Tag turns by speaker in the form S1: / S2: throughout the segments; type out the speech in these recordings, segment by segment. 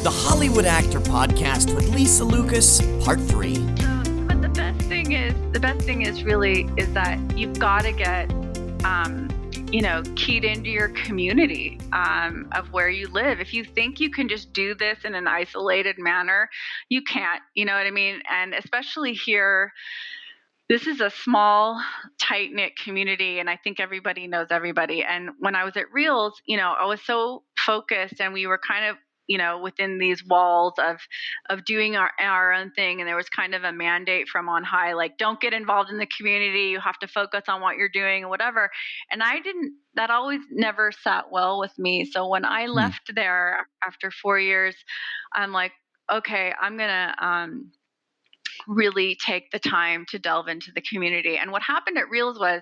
S1: the Hollywood Actor Podcast with Lisa Lucas, Part 3.
S2: But the best thing is that you've got to get, keyed into your community of where you live. If you think you can just do this in an isolated manner, you can't. You know what I mean? And especially here, this is a small, tight-knit community, and I think everybody knows everybody. And when I was at Reels, I was so focused, and we were kind of, within these walls of doing our own thing. And there was kind of a mandate from on high, like, don't get involved in the community. You have to focus on what you're doing and whatever. And that always never sat well with me. So when I left there after 4 years, I'm like, okay, I'm going to, really take the time to delve into the community. And what happened at Reels was,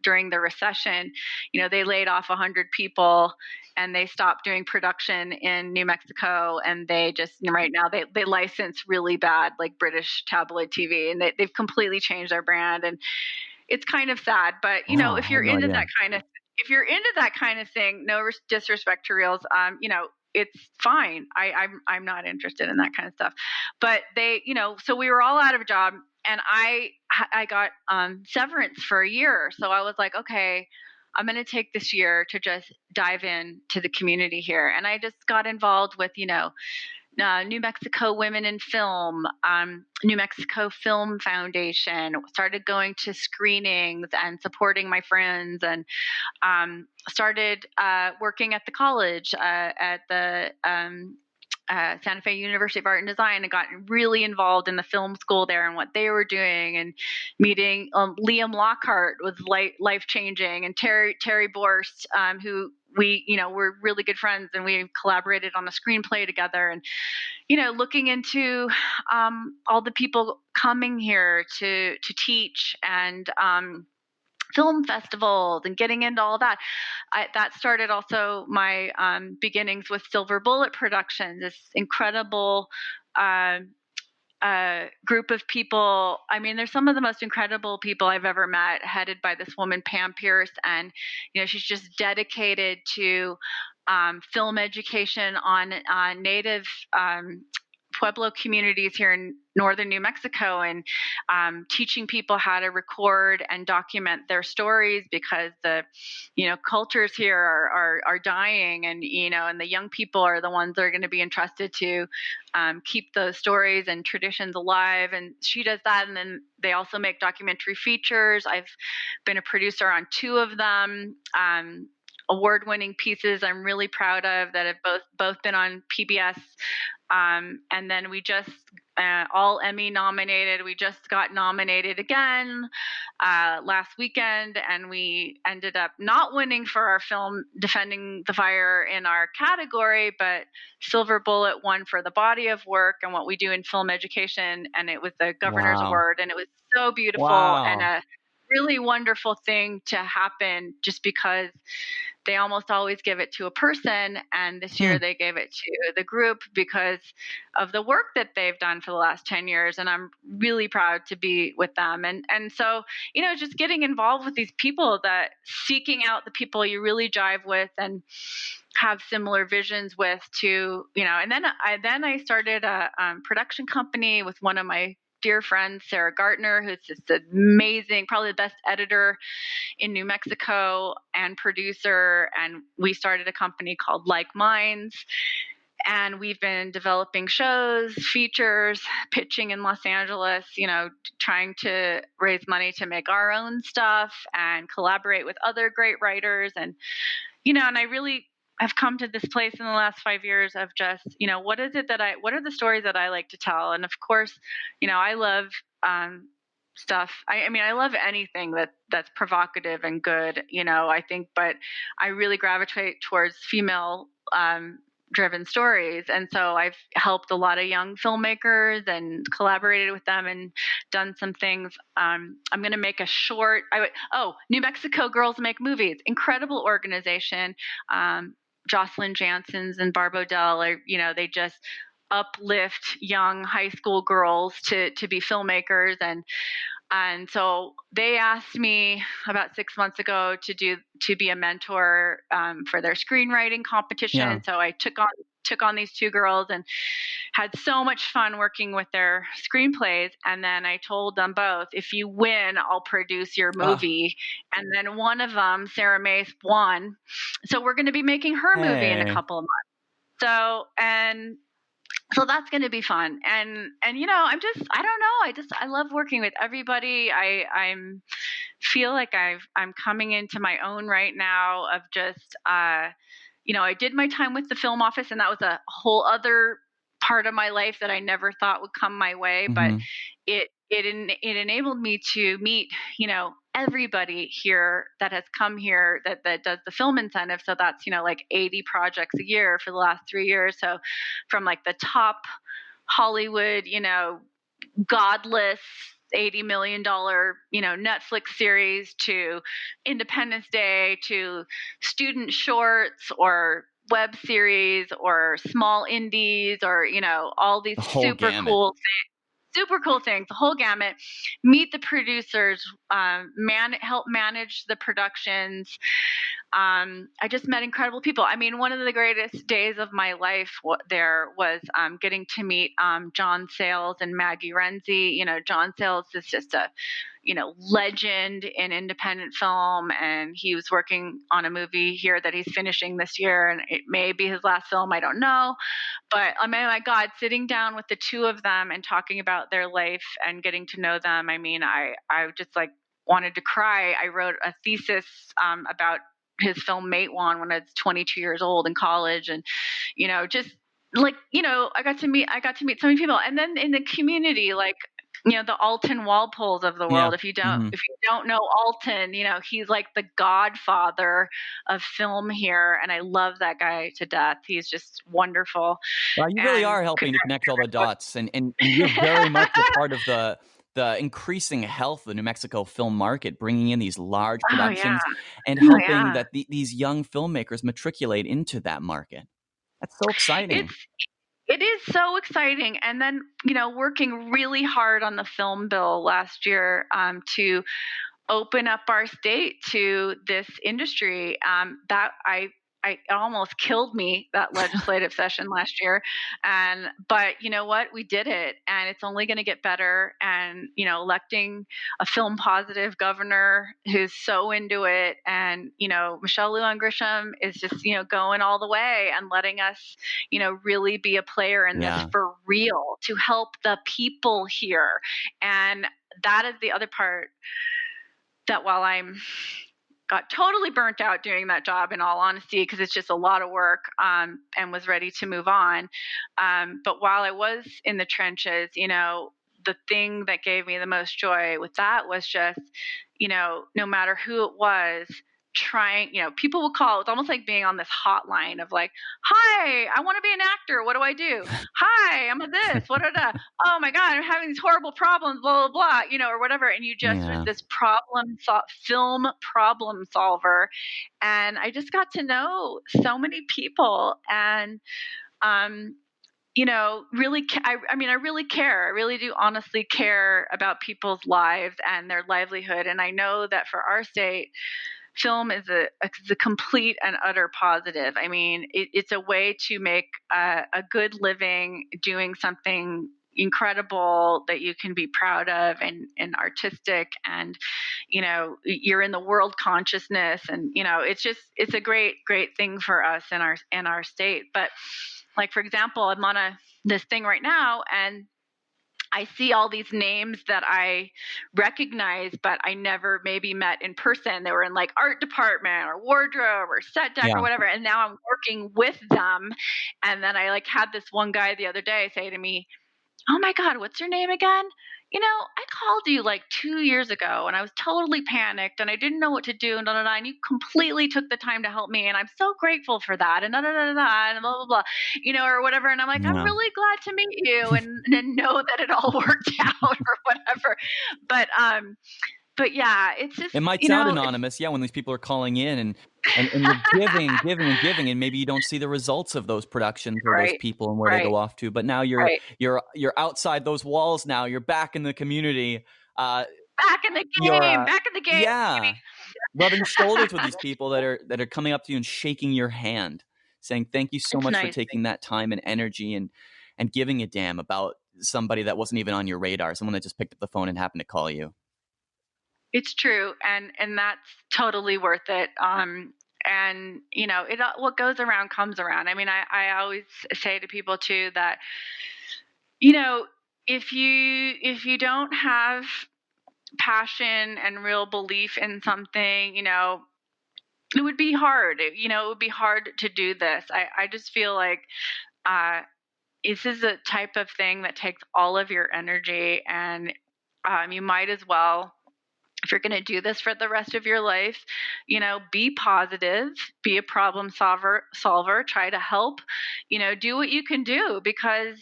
S2: during the recession, they laid off 100 people and they stopped doing production in New Mexico. And they just, right now, they license really bad, like British tabloid TV, and they've completely changed their brand. And it's kind of sad, but if you're into that kind of thing, no disrespect to Reels, it's fine. I'm not interested in that kind of stuff. But they, so we were all out of a job, and I got severance for a year. So I was like, okay, I'm going to take this year to just dive in to the community here. And I just got involved with, New Mexico Women in Film, New Mexico Film Foundation, started going to screenings and supporting my friends, and started working at the college, at the Santa Fe University of Art and Design, and got really involved in the film school there and what they were doing, and meeting Liam Lockhart was life-changing, and Terry Borst, who we're really good friends, and we collaborated on a screenplay together, and, looking into all the people coming here to teach, and film festivals, and getting into all that. That started also my beginnings with Silver Bullet Productions, this incredible group of people. I mean, they're some of the most incredible people I've ever met, headed by this woman, Pam Pierce. And, she's just dedicated to film education on native Pueblo communities here in northern New Mexico, and teaching people how to record and document their stories, because the cultures here are dying, and and the young people are the ones that are going to be entrusted to keep those stories and traditions alive. And she does that, and then they also make documentary features. I've been a producer on 2 of them. Award-winning pieces I'm really proud of that have both been on PBS. And then we just all Emmy nominated. We just got nominated again last weekend, and we ended up not winning for our film Defending the Fire in our category, but Silver Bullet won for the body of work and what we do in film education, and it was the Governor's Award, and it was so beautiful and a really wonderful thing to happen, just because they almost always give it to a person, and this year they gave it to the group because of the work that they've done for the last 10 years. And I'm really proud to be with them. And so, just getting involved with these people, that seeking out the people you really jive with and have similar visions with, to, and then I started a production company with one of my dear friend, Sarah Gartner, who's just amazing, probably the best editor in New Mexico and producer. And we started a company called Like Minds. And we've been developing shows, features, pitching in Los Angeles, trying to raise money to make our own stuff and collaborate with other great writers. And, and I really have come to this place in the last 5 years of just, what are the stories that I like to tell? And of course, I love stuff. I love anything that's provocative and good, I think, but I really gravitate towards female driven stories. And so I've helped a lot of young filmmakers and collaborated with them and done some things. I'm going to make a short, New Mexico Girls Make Movies, incredible organization. Jocelyn Jansen's and Barb Odell are, they just uplift young high school girls to be filmmakers. And so they asked me about 6 months ago to be a mentor for their screenwriting competition. Yeah. So I took on took on these two girls and had so much fun working with their screenplays. And then I told them both, if you win, I'll produce your movie. And then one of them, Sarah Mace, won. So we're going to be making her movie in a couple of months. So that's going to be fun. And I don't know. I love working with everybody. I'm feel like I'm coming into my own right now of just, I did my time with the film office, and that was a whole other part of my life that I never thought would come my way. But it enabled me to meet, everybody here that has come here that does the film incentive. So that's, like 80 projects a year for the last 3 years. So from like the top Hollywood, godless $80 million, Netflix series to Independence Day to student shorts or web series or small indies or, all these super cool things, the whole gamut. Meet the producers, help manage the productions. I just met incredible people. I mean, one of the greatest days of my life there was getting to meet John Sayles and Maggie Renzi. John Sayles is just a legend in independent film, and he was working on a movie here that he's finishing this year, and it may be his last film, I don't know. But oh my God, sitting down with the two of them and talking about their life and getting to know them, I mean, I just like wanted to cry. I wrote a thesis about his film Matewan when I was 22 years old in college, and just like I got to meet so many people. And then in the community, like the Alton Walpoles of the world. If you don't know Alton, he's like the godfather of film here, and I love that guy to death. He's just wonderful.
S3: Well, you really are helping to connect all the dots, and you're very much a part of the increasing health of the New Mexico film market, bringing in these large productions and helping that these young filmmakers matriculate into that market. That's so exciting.
S2: It is so exciting. And then, working really hard on the film bill last year to open up our state to this industry, that it almost killed me, that legislative session last year. But you know what? We did it, and it's only going to get better. And, electing a film positive governor who's so into it. And, Michelle Lujan Grisham is just, going all the way and letting us, really be a player in this for real to help the people here. And that is the other part that while I'm got totally burnt out doing that job, in all honesty, because it's just a lot of work, and was ready to move on. But while I was in the trenches, the thing that gave me the most joy with that was just, no matter who it was, trying, people would call. It's almost like being on this hotline of like, hi, I want to be an actor. What do I do? Hi, I'm a this. What da da. Oh my God, I'm having these horrible problems, blah, blah, blah, or whatever. And you just was this film problem solver. And I just got to know so many people, and, really, I really care. I really do honestly care about people's lives and their livelihood. And I know that for our state, film is a complete and utter positive. I mean, it's a way to make a good living doing something incredible that you can be proud of and artistic, and you're in the world consciousness, and it's a great thing for us in our state. But like, for example, I'm on this thing right now, and I see all these names that I recognize, but I never maybe met in person. They were in like art department or wardrobe or set deck or whatever. And now I'm working with them. And then I like had this one guy the other day say to me, oh my God, what's your name again? I called you like 2 years ago, and I was totally panicked, and I didn't know what to do, and and you completely took the time to help me, and I'm so grateful for that, and and blah, blah, blah, or whatever. And I'm like, I'm really glad to meet you, and know that it all worked out or whatever. But yeah, it's just,
S3: it might sound anonymous, when these people are calling in and you're giving, and maybe you don't see the results of those productions or those people and where they go off to. But now you're outside those walls. Now you're back in the community.
S2: Back in the game.
S3: Yeah, rubbing shoulders with these people that are coming up to you and shaking your hand, saying thank you so much for taking that time and energy and giving a damn about somebody that wasn't even on your radar, someone that just picked up the phone and happened to call you.
S2: It's true. And that's totally worth it. And what goes around comes around. I mean, I always say to people too that, if you don't have passion and real belief in something, it would be hard. It would be hard to do this. I just feel like this is a type of thing that takes all of your energy, and you might as well, if you're going to do this for the rest of your life, be positive, be a problem solver, try to help, do what you can do, because,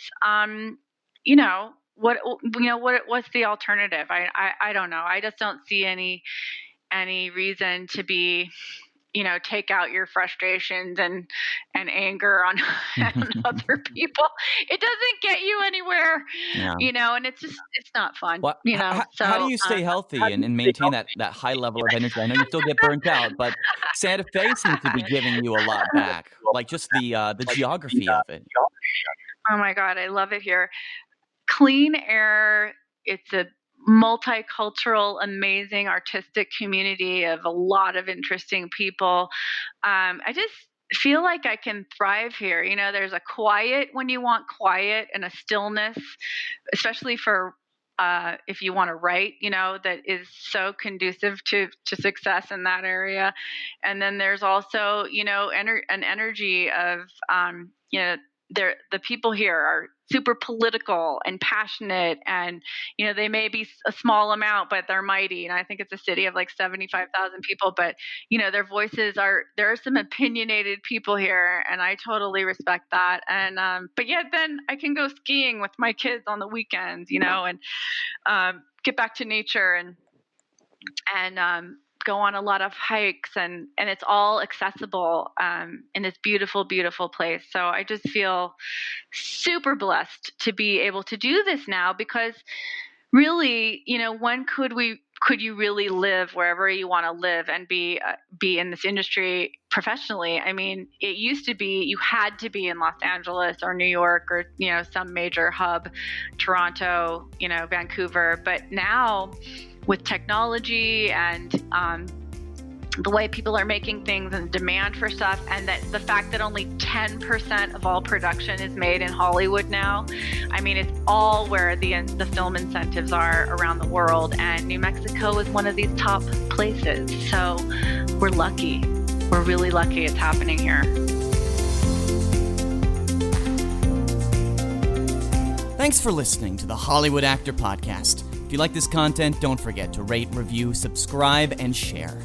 S2: what's the alternative? I don't know. I just don't see any reason to be, take out your frustrations and anger on other people. It doesn't get you anywhere, and it's not fun,
S3: Well, how do you stay healthy and maintain that high level of energy? I know you still get burnt out, but Santa Fe seems to be giving you a lot back, like just the geography of it.
S2: Oh my God, I love it here. Clean air. It's a multicultural, amazing, artistic community of a lot of interesting people. I just feel like I can thrive here. There's a quiet when you want quiet, and a stillness, especially for if you want to write, that is so conducive to success in that area. And then there's also, an energy of, the people here are super political and passionate, and they may be a small amount, but they're mighty. And I think it's a city of like 75,000 people, but their voices there are some opinionated people here, and I totally respect that. And but yet then I can go skiing with my kids on the weekends, and get back to nature and go on a lot of hikes, and it's all accessible in this beautiful, beautiful place. So I just feel super blessed to be able to do this now, because really, when could you really live wherever you want to live and be in this industry professionally? I mean, it used to be you had to be in Los Angeles or New York or some major hub, Toronto, Vancouver. But now, with technology and the way people are making things and demand for stuff, and that the fact that only 10% of all production is made in Hollywood now, I mean, it's all where the film incentives are around the world, and New Mexico is one of these top places. So we're lucky. We're really lucky it's happening here.
S1: Thanks for listening to the Hollywood Actor Podcast. If you like this content, don't forget to rate, review, subscribe, and share.